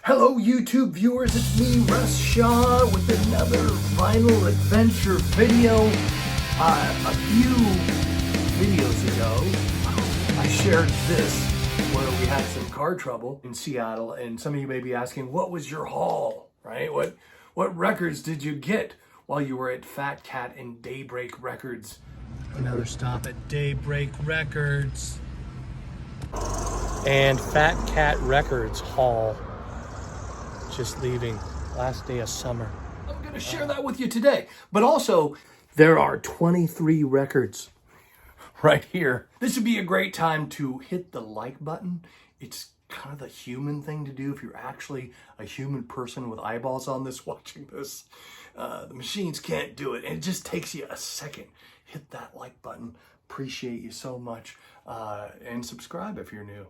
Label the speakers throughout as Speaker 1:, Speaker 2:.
Speaker 1: Hello YouTube viewers, it's me Russ Shaw with another vinyl adventure video. A few videos ago, I shared this where we had some car trouble in Seattle, and some of you may be asking, what was your haul, right? What records did you get while you were at Fat Cat and Daybreak Records? Another stop at Daybreak Records. And Fat Cat Records haul. Just leaving last day of summer. I'm going to share that with you today. But also, there are 23 records right here. This would be a great time to hit the like button. It's kind of the human thing to do if you're actually a human person with eyeballs on this watching this. The machines can't do it. And it just takes you a second. Hit that like button. Appreciate you so much. And subscribe if you're new.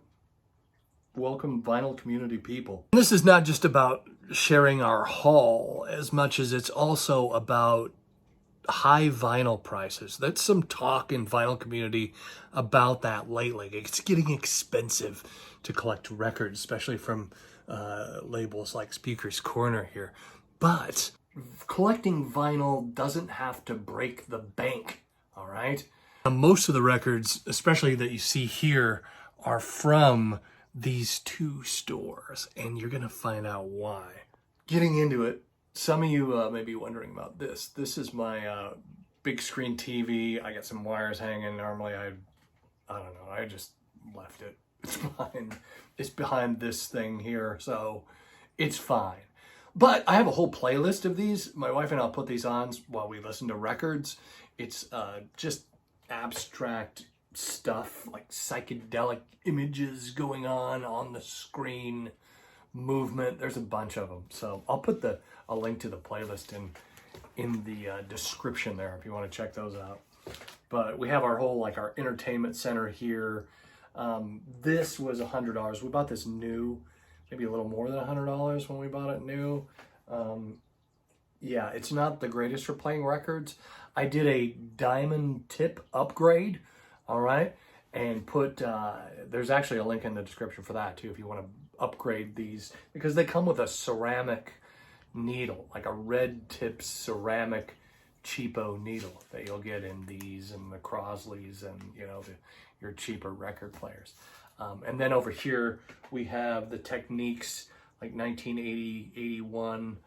Speaker 1: Welcome, vinyl community people. This is not just about sharing our haul as much as it's also about high vinyl prices. That's some talk in vinyl community about that lately. It's getting expensive to collect records, especially from labels like Speaker's Corner here. But collecting vinyl doesn't have to break the bank, all right? Most of the records, especially that you see here, are from these two stores, and you're gonna find out why. Getting into it, some of you may be wondering about this. This is my big screen TV. I got some wires hanging. Normally I don't know, I just left it. It's behind this thing here, so it's fine. But I have a whole playlist of these. My wife and I'll put these on while we listen to records. It's just abstract stuff, like psychedelic images going on the screen, movement. There's a bunch of them. So I'll put a link to the playlist in the description there if you want to check those out. But we have our whole, like, our entertainment center here. This was $100. We bought this new, maybe a little more than $100 when we bought it new. Yeah, it's not the greatest for playing records. I did a diamond tip upgrade, all right, and put, there's actually a link in the description for that too if you want to upgrade these, because they come with a ceramic needle, like a red tip ceramic cheapo needle that you'll get in these and the Crosleys and, you know, your cheaper record players. And then over here we have the Techniques, like 1980, 81.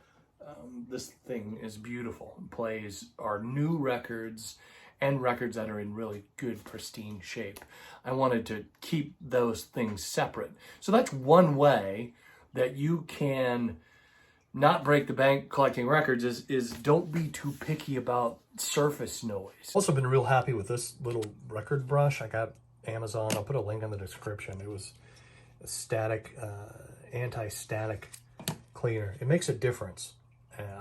Speaker 1: This thing is beautiful. It plays our new records and records that are in really good, pristine shape. I wanted to keep those things separate. So that's one way that you can not break the bank collecting records is don't be too picky about surface noise. Also been real happy with this little record brush. I got Amazon. I'll put a link in the description. It was a static, anti-static cleaner. It makes a difference.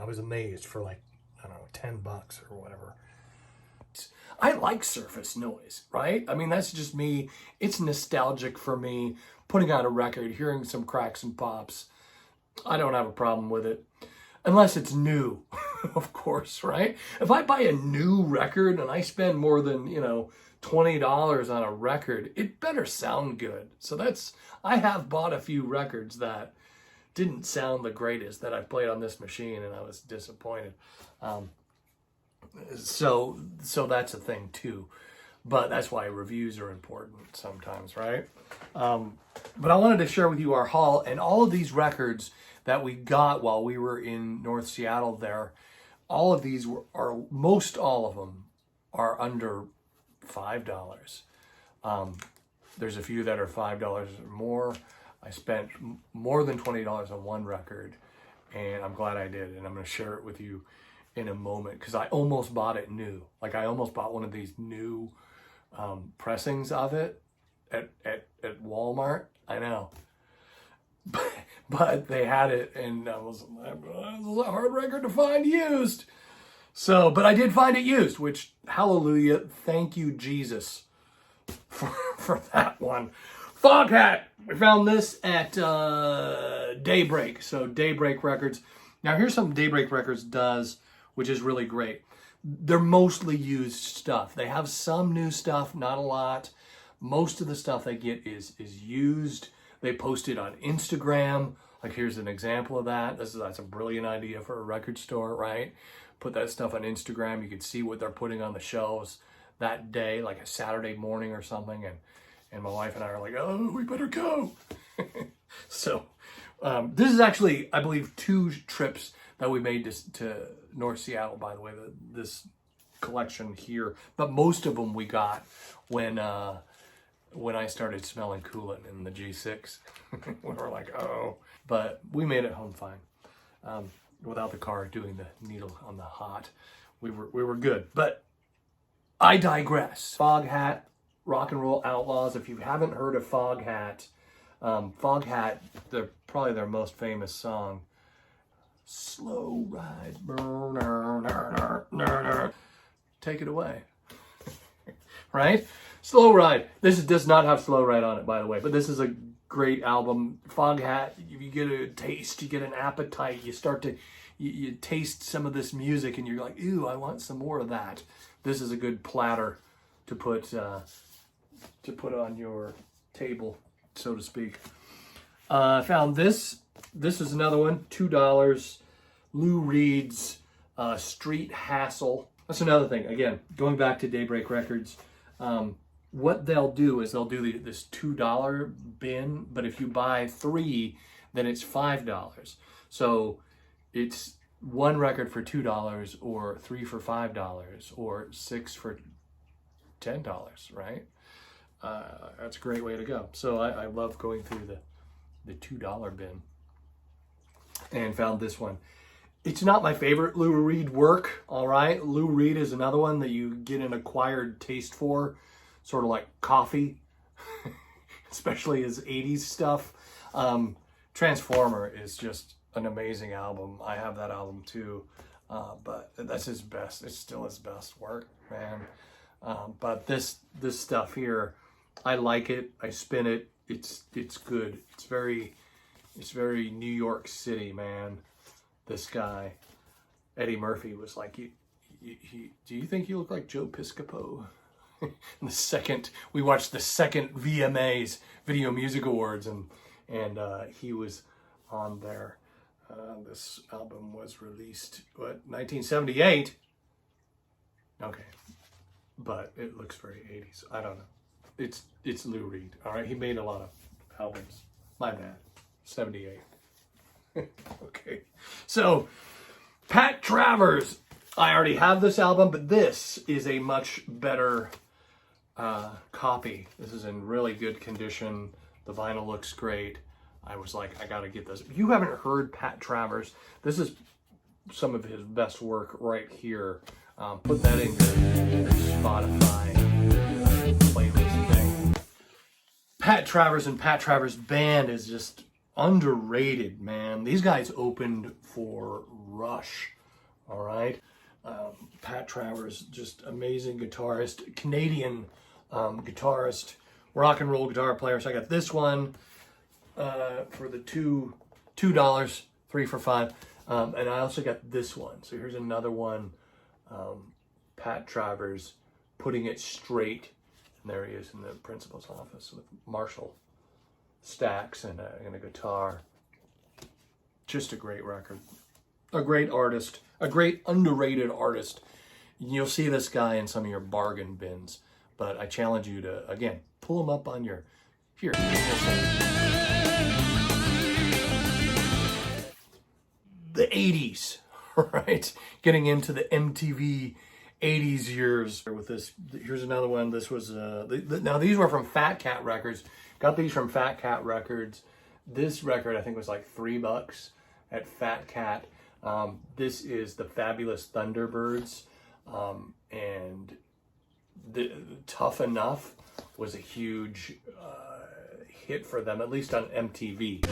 Speaker 1: I was amazed for, like, I don't know, $10 or whatever. I like surface noise, right? I mean, that's just me. It's nostalgic for me. Putting on a record, hearing some cracks and pops, I don't have a problem with it. Unless it's new, of course, right? If I buy a new record and I spend more than, you know, $20 on a record, it better sound good. So I have bought a few records that didn't sound the greatest that I played on this machine, and I was disappointed. So that's a thing too, but that's why reviews are important sometimes, right? But I wanted to share with you our haul, and all of these records that we got while we were in North Seattle there, all of these most all of them are under $5. There's a few that are $5 or more. I spent more than $20 on one record, and I'm glad I did, and I'm going to share it with you in a moment, because I almost bought it new. Like, I almost bought one of these new pressings of it at Walmart. I know. But they had it, and it was a hard record to find used. So, but I did find it used, which, hallelujah, thank you, Jesus, for that one. Foghat! We found this at Daybreak. So, Daybreak Records. Now, here's something Daybreak Records does, which is really great. They're mostly used stuff. They have some new stuff, not a lot. Most of the stuff they get is used. They post it on Instagram. Like, here's an example of that. That's a brilliant idea for a record store, right? Put that stuff on Instagram. You could see what they're putting on the shelves that day, like a Saturday morning or something. And my wife and I are like, oh, we better go. So this is actually, I believe, 2 trips that we made to North Seattle, by the way, this collection here. But most of them we got when I started smelling coolant in the G6. We were like, oh. But we made it home fine. Without the car doing the needle on the hot. We were good. But I digress. Fog Hat, Rock and Roll Outlaws. If you haven't heard of Fog Hat, they're probably their most famous song. Slow ride. Take it away. Right? Slow Ride. This does not have Slow Ride on it, by the way, but this is a great album. Fog Hat, you get a taste, you get an appetite, you start to, you taste some of this music and you're like, ew, I want some more of that. This is a good platter to put on your table, so to speak. I found this. This is another one, $2. Lou Reed's Street Hassle. That's another thing. Again, going back to Daybreak Records, what they'll do is they'll do this $2 bin, but if you buy 3, then it's $5. So it's 1 record for $2, or 3 for $5, or 6 for $10, right? That's a great way to go. So I love going through the $2 bin and found this one. It's not my favorite Lou Reed work, all right? Lou Reed is another one that you get an acquired taste for, sort of like coffee, especially his 80s stuff. Transformer is just an amazing album. I have that album too, but that's his best. It's still his best work, man. But this stuff here, I like it. I spin it. It's good. It's very New York City, man. This guy, Eddie Murphy, was like, do you think you look like Joe Piscopo? We watched the second VMAs, Video Music Awards, and he was on there. This album was released, 1978? Okay, but it looks very 80s. I don't know. It's Lou Reed, all right? He made a lot of albums. My bad. 78. Okay, so Pat Travers. I already have this album, but this is a much better copy. This is in really good condition. The vinyl looks great. I was like, I gotta get this. If you haven't heard Pat Travers, this is some of his best work right here. Put that in your Spotify playlist thing. Pat Travers and Pat Travers Band is just underrated, man. These guys opened for Rush, all right? Pat Travers, just amazing guitarist, Canadian guitarist, rock and roll guitar player. So I got this one for the $2, 3 for $5, and I also got this one. So here's another one, Pat Travers putting it straight, and there he is in the principal's office with Marshall stacks and a guitar. Just a great record, a great artist, a great underrated artist. You'll see this guy in some of your bargain bins, but I challenge you to, again, pull him up on your, here. The 80s, right? Getting into the MTV 80s years with this. Here's another one. This was, now these were from Fat Cat Records. Got these from Fat Cat Records. This record, I think, was like $3 at Fat Cat. This is the Fabulous Thunderbirds, and the Tough Enough was a huge hit for them, at least on MTV.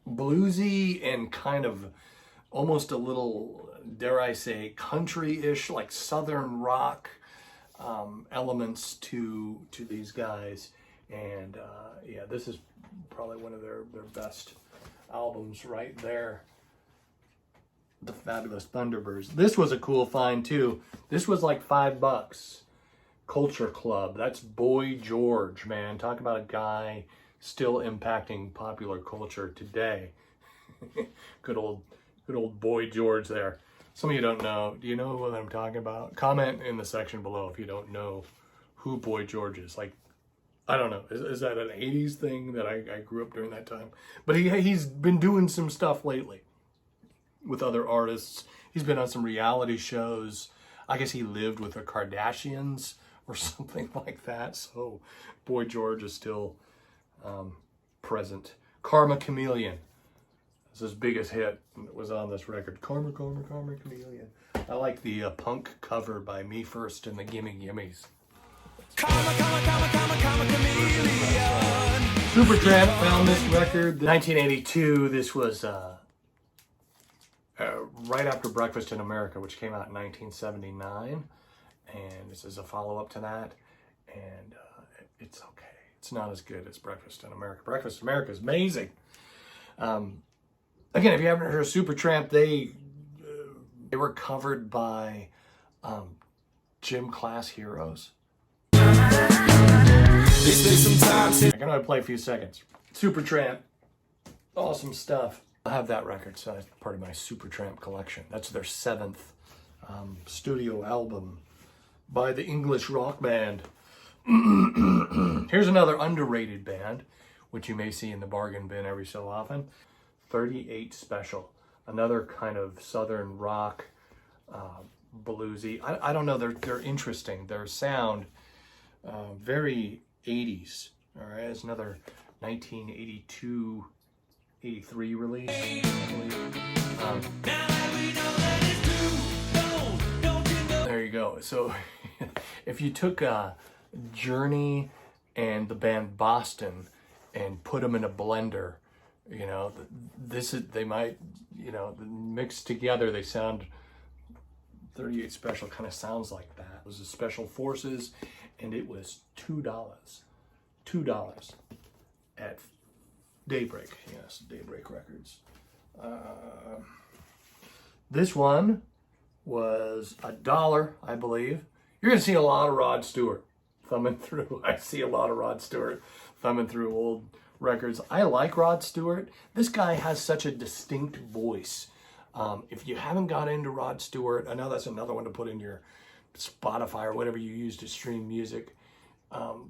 Speaker 1: Bluesy and kind of almost a little, dare I say, country-ish, like southern rock elements to these guys. And yeah, this is probably one of their best albums right there. The Fabulous Thunderbirds. This was a cool find too. This was like $5. Culture Club. That's Boy George, man. Talk about a guy still impacting popular culture today. Good old Boy George there. Some of you don't know. Do you know what I'm talking about? Comment in the section below if you don't know who Boy George is. Like, I don't know. Is that an 80s thing that I grew up during that time? But he's been doing some stuff lately with other artists. He's been on some reality shows. I guess he lived with the Kardashians or something like that. So Boy George is still present. Karma Chameleon. It's his biggest hit that was on this record. Karma Chameleon. I like the punk cover by Me First and the Gimme Gimmes. Supertramp found this record in 1982. This was right after Breakfast in America, which came out in 1979. And this is a follow-up to that. And it's okay. It's not as good as Breakfast in America. Breakfast in America is amazing. Again, if you haven't heard of Supertramp, they were covered by Gym Class Heroes. I'm gonna play a few seconds. Supertramp, awesome stuff. I have that record, so it's part of my Supertramp collection. That's their 7th studio album by the English rock band. Here's another underrated band, which you may see in the bargain bin every so often. 38 Special, another kind of southern rock, bluesy. I don't know. They're interesting. Their sound. Very 80s. All right, it's another 1982, 83 release. There you go. So, if you took Journey and the band Boston and put them in a blender, you know, they might, you know, mixed together, they sound. 38 Special kind of sounds like that. It was the Special Forces, and it was $2 at Daybreak. Yes, Daybreak Records. This one was $1, I believe. You're gonna see a lot of Rod Stewart thumbing through. I see a lot of Rod Stewart thumbing through old records. I like Rod Stewart. This guy has such a distinct voice. If you haven't got into Rod Stewart, I know that's another one to put in your Spotify or whatever you use to stream music.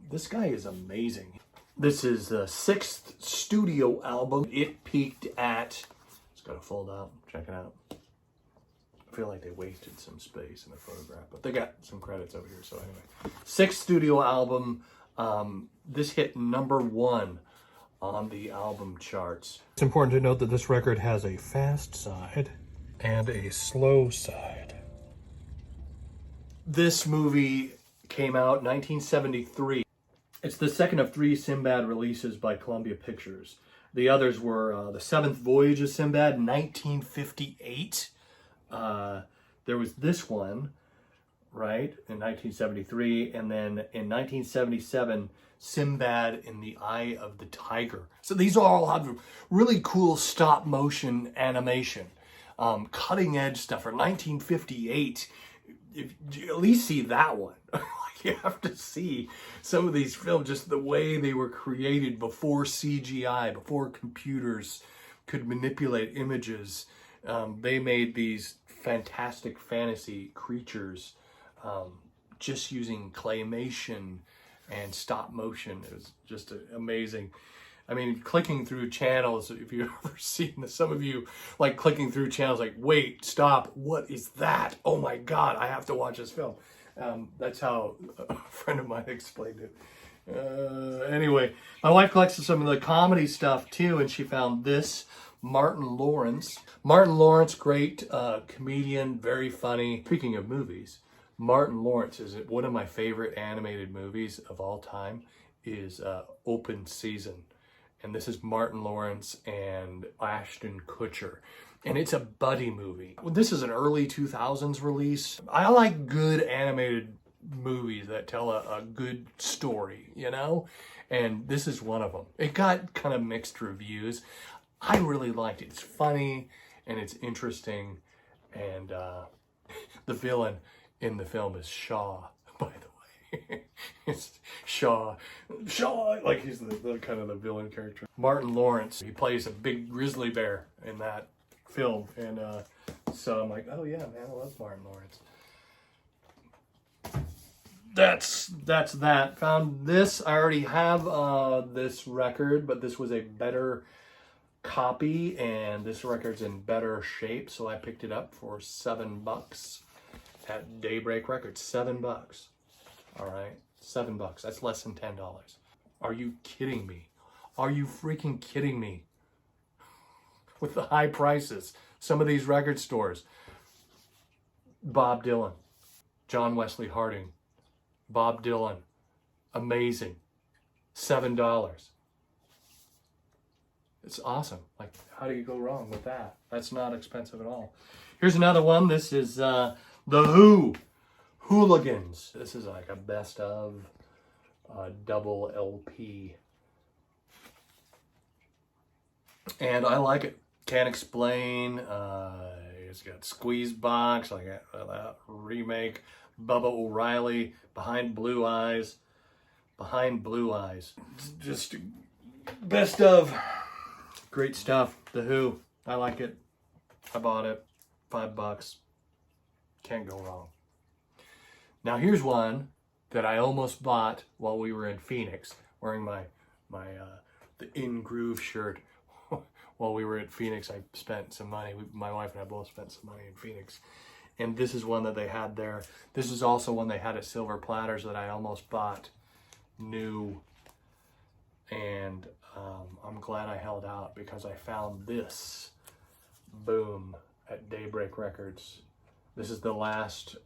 Speaker 1: This guy is amazing. This is the 6th studio album. It peaked at, it's got to fold out, check it out. I feel like they wasted some space in the photograph, but they got some credits over here, so anyway. 6th studio album. This hit #1 on the album charts. It's important to note that this record has a fast side and a slow side. This movie came out 1973. It's the second of 3 Sinbad releases by Columbia Pictures. The others were The Seventh Voyage of Sinbad, 1958. There was this one, right, in 1973, and then in 1977, Sinbad in the Eye of the Tiger. So these all have really cool stop motion animation, cutting edge stuff. For 1958, if you at least see that one. You have to see some of these films, just the way they were created before CGI, before computers could manipulate images. They made these fantastic fantasy creatures just using claymation and stop motion. It was just amazing. I mean, clicking through channels, if you've ever seen this, some of you like clicking through channels like, wait, stop, what is that? Oh my God, I have to watch this film. That's how a friend of mine explained it. Anyway, my wife collects some of the comedy stuff too, and she found this, Martin Lawrence. Martin Lawrence, great comedian, very funny. Speaking of movies, Martin Lawrence is one of my favorite animated movies of all time is Open Season. And this is Martin Lawrence and Ashton Kutcher. And it's a buddy movie. This is an early 2000s release. I like good animated movies that tell a good story, you know? And this is one of them. It got kind of mixed reviews. I really liked it. It's funny and it's interesting. And the villain in the film is Shaw, by the It's Shaw, like he's the kind of the villain character. Martin Lawrence, he plays a big grizzly bear in that film, and so I'm like, oh yeah, man, I love Martin Lawrence. That's that. Found this. I already have this record, but this was a better copy, and this record's in better shape, so I picked it up for $7 at Daybreak Records. $7. All right, $7. That's less than $10. Are you kidding me? Are you freaking kidding me? With the high prices, some of these record stores. Bob Dylan, John Wesley Harding, Bob Dylan, amazing, $7. It's awesome. Like, how do you go wrong with that? That's not expensive at all. Here's another one. This is The Who, Hooligans. This is like a best of double LP. And I like it. Can't explain. It's got Squeeze Box, like that remake. Bubba O'Reilly, Behind Blue Eyes. Behind Blue Eyes. Just best of. Great stuff. The Who. I like it. I bought it. $5. Can't go wrong. Now here's one that I almost bought while we were in Phoenix, wearing my the In Groove shirt. While we were at Phoenix, I spent some money. My wife and I both spent some money in Phoenix. And this is one that they had there. This is also one they had at Silver Platters that I almost bought new. And I'm glad I held out because I found this. Boom. At Daybreak Records. This is the last...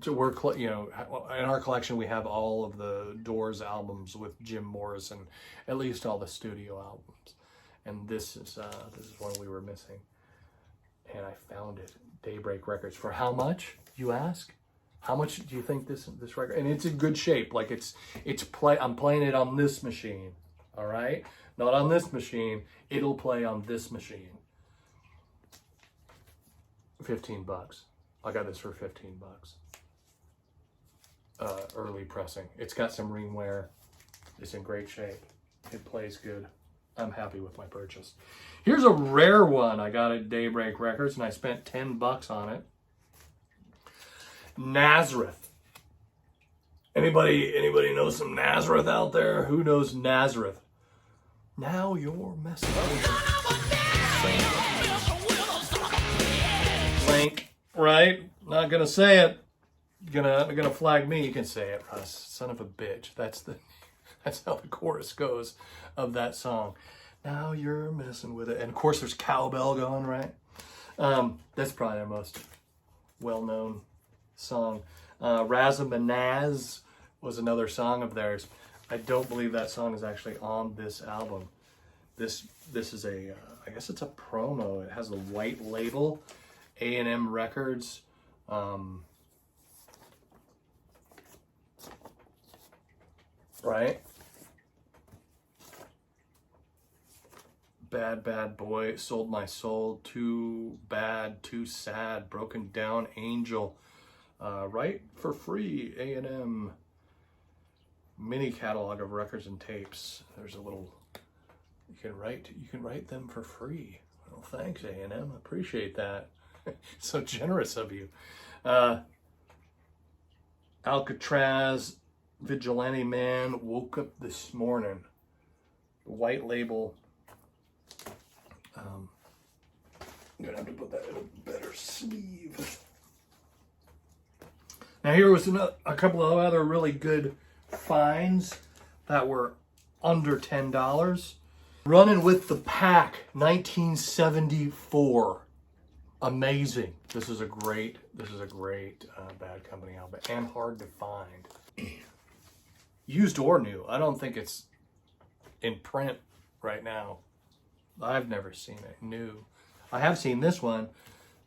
Speaker 1: so we're, in our collection we have all of the Doors albums with Jim Morrison, at least all the studio albums. And this is one we were missing. And I found it, Daybreak Records. For how much, you ask? How much do you think this record? And it's in good shape. Like I'm playing it on this machine. All right, not on this machine. It'll play on this machine. $15. I got this for $15. Early pressing. It's got some ring wear. It's in great shape. It plays good. I'm happy with my purchase. Here's a rare one I got at Daybreak Records, and I spent $10 on it. Nazareth. Anybody know some Nazareth out there? Who knows Nazareth? Now you're messing Blank, right? Not gonna say it. Gonna flag me. You can say it, Russ. Son of a bitch. That's how the chorus goes of that song. Now you're messing with it. And of course there's cowbell going, right? That's probably their most well-known song. Razamanaz was another song of theirs. I don't believe that song is actually on this album. This is a, I guess it's a promo. It has a white label, A&M Records. Right? Bad boy, sold my soul, too bad, too sad, broken down angel, right for free, A&M mini catalog of records and tapes. There's a little, you can write them for free. Well, thanks, A&M, appreciate that. So generous of you. Alcatraz, Vigilante Man, Woke Up This Morning. White label. I'm gonna have to put that in a better sleeve. Now here was a couple of other really good finds that were under $10. Running with the Pack, 1974. Amazing. This is a great Bad Company album, and hard to find. Used or new. I don't think it's in print right now. I've never seen it new. I have seen this one.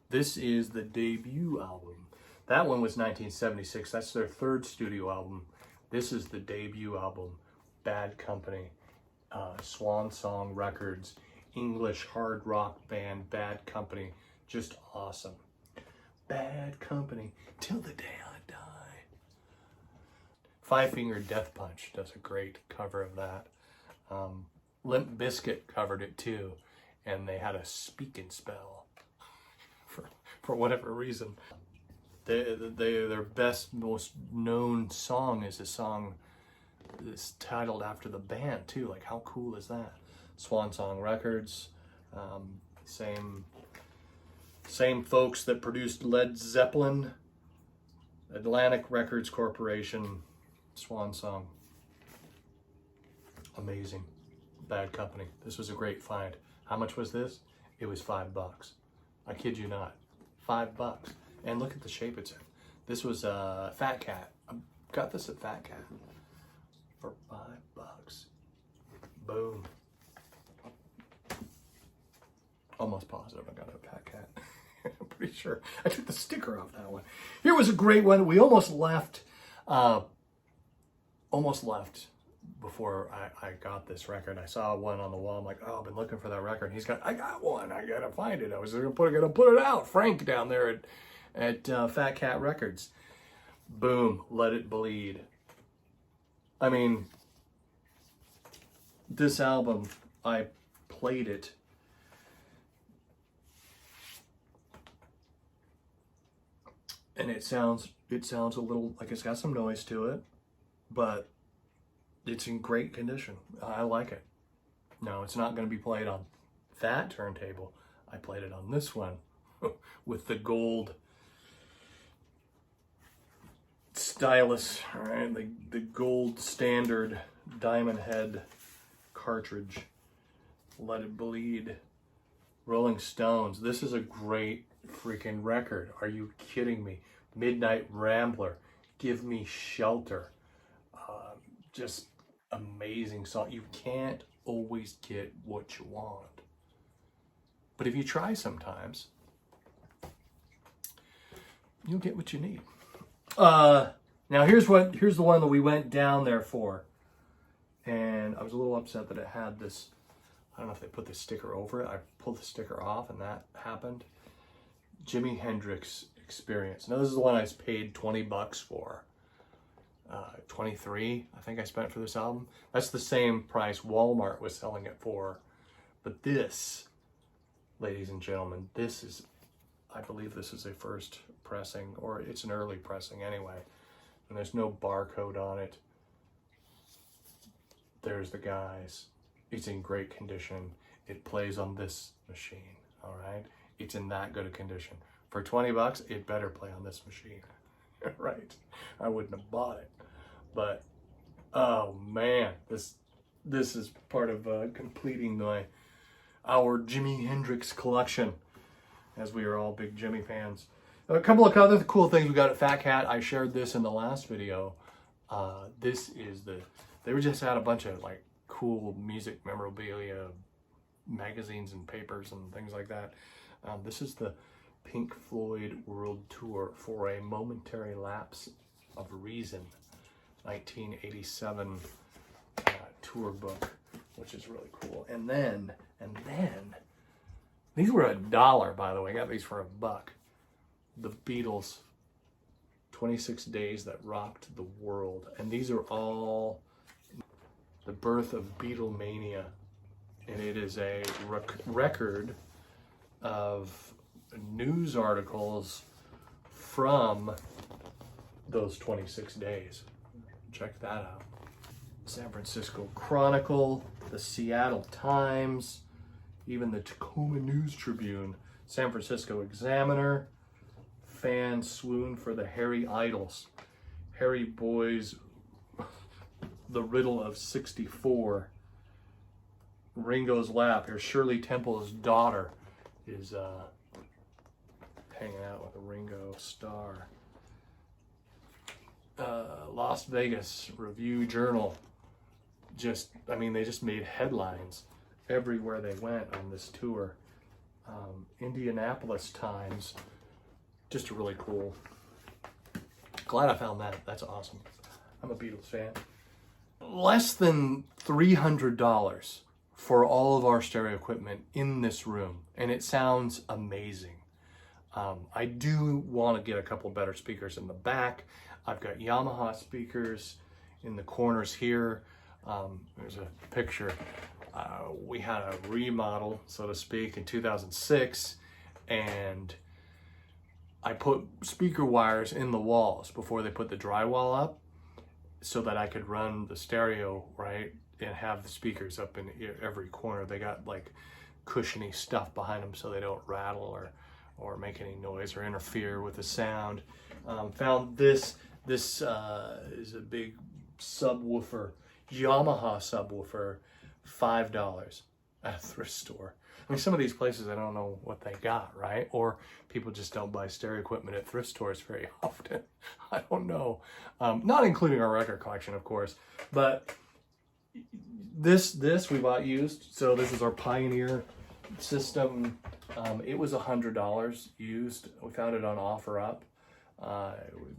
Speaker 1: This is the debut album. That one was 1976. That's their third studio album. This is the debut album. Bad Company. Swan Song Records. English hard rock band. Bad Company. Just awesome. Bad Company. Till the day I die. Five Finger Death Punch does a great cover of that. Limp Bizkit covered it too, and they had a speaking spell for whatever reason. Their best, most known song is a song that's titled after the band too. Like, how cool is that? Swan Song Records, same folks that produced Led Zeppelin, Atlantic Records Corporation, Swan Song. Amazing. Bad Company. This was a great find. How much was this? It was $5. I kid you not. $5. And look at the shape it's in. This was Fat Cat. I got this at Fat Cat for $5. Boom. Almost positive I got it at Fat Cat. I'm pretty sure. I took the sticker off that one. Here was a great one. We almost left before I got this record. I saw one on the wall. I'm like, oh, I've been looking for that record. He's got, I got one. I gotta find it. I was gonna put it out. Frank down there at Fat Cat Records. Boom, Let It Bleed. I mean, this album, I played it. And it sounds a little like it's got some noise to it, but it's in great condition. I like it. No, it's not going to be played on that turntable. I played it on this one with the gold stylus, all right? The gold standard diamond head cartridge. Let It Bleed. Rolling Stones. This is a great freaking record. Are you kidding me? Midnight Rambler. Give Me Shelter. Just amazing song. You can't always get what you want, but if you try sometimes, you'll get what you need. Now here's the one that we went down there for, and I was a little upset that it had this. I don't know if they put the sticker over it. I pulled the sticker off, and that happened. Jimi Hendrix Experience. Now this is the one I paid $20 for. 23 I think I spent for this album. That's the same price Walmart was selling it for. But this, ladies and gentlemen, this is, I believe this is a first pressing, or it's an early pressing anyway. And there's no barcode on it. There's the guys. It's in great condition. It plays on this machine, all right? It's in that good a condition. For $20, it better play on this machine. Right? I wouldn't have bought it. But, oh man, this is part of completing our Jimi Hendrix collection, as we are all big Jimi fans. A couple of other cool things we got at Fat Cat. I shared this in the last video. This is they just had a bunch of like cool music memorabilia, magazines and papers and things like that. This is the Pink Floyd World Tour for a Momentary Lapse of Reason, 1987 tour book, which is really cool. And then these were $1, by the way. I got these for $1. The Beatles, 26 Days That Rocked the World. And these are all the birth of Beatlemania. And it is a record of news articles from those 26 days. Check that out. San Francisco Chronicle, the Seattle Times, even the Tacoma News Tribune, San Francisco Examiner. Fans swoon for the Harry Idols. Harry Boys, The Riddle of 64. Ringo's Lap. Here's Shirley Temple's daughter is hanging out with a Ringo star. Las Vegas Review Journal. They just made headlines everywhere they went on this tour. Indianapolis Times. Just really cool. Glad I found that. That's awesome. I'm a Beatles fan. Less than $300 for all of our stereo equipment in this room, and it sounds amazing. I do want to get a couple better speakers in the back. I've got Yamaha speakers in the corners here. There's a picture. We had a remodel, so to speak, in 2006, and I put speaker wires in the walls before they put the drywall up so that I could run the stereo, right, and have the speakers up in every corner. They got like cushiony stuff behind them so they don't rattle or make any noise or interfere with the sound. Found this is a big subwoofer, Yamaha subwoofer, $5 at a thrift store. I mean, some of these places, I don't know what they got, right? Or people just don't buy stereo equipment at thrift stores very often. I don't know. Not including our record collection, of course. But this we bought used. So this is our Pioneer system. It was $100 used. We found it on OfferUp. We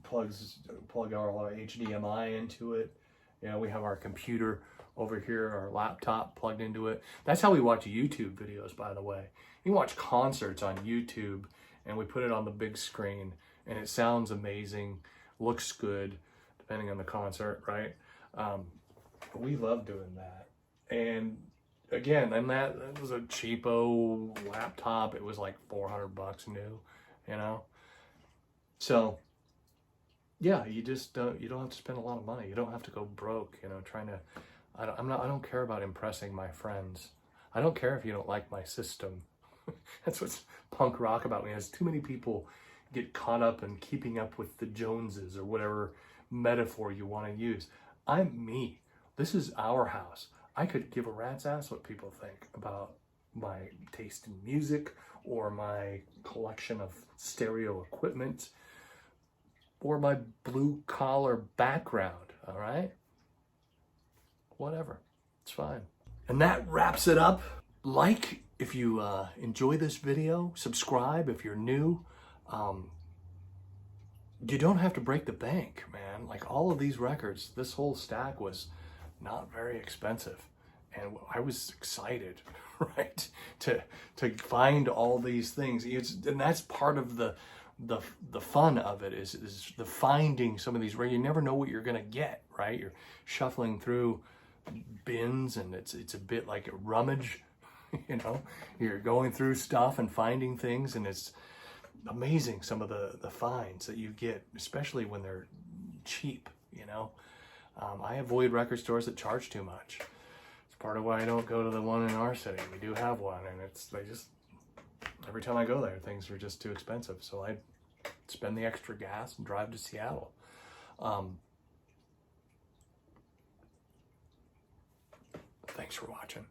Speaker 1: plug our HDMI into it. You know, we have our computer over here, our laptop plugged into it. That's how we watch YouTube videos, by the way. You watch concerts on YouTube, and we put it on the big screen, and it sounds amazing, looks good, depending on the concert, right? We love doing that. And again, and that was a cheapo laptop. It was like $400 new, you know? So yeah, you don't have to spend a lot of money. You don't have to go broke, you know, trying to, I don't care about impressing my friends. I don't care if you don't like my system. That's what's punk rock about me, is too many people get caught up in keeping up with the Joneses or whatever metaphor you want to use. I'm me. This is our house. I could give a rat's ass what people think about my taste in music or my collection of stereo equipment or my blue collar background, all right? Whatever, it's fine. And that wraps it up. Like if you enjoy this video, subscribe if you're new. You don't have to break the bank, man. Like all of these records, this whole stack was not very expensive. And I was excited, right? To find all these things. And that's part of the fun of it is the finding some of these where you never know what you're gonna get, right? You're shuffling through bins and it's a bit like a rummage, you know? You're going through stuff and finding things, and it's amazing some of the finds that you get, especially when they're cheap, you know? I avoid record stores that charge too much. It's part of why I don't go to the one in our city. We do have one, and every time I go there, things are just too expensive. So I spend the extra gas and drive to Seattle. Thanks for watching.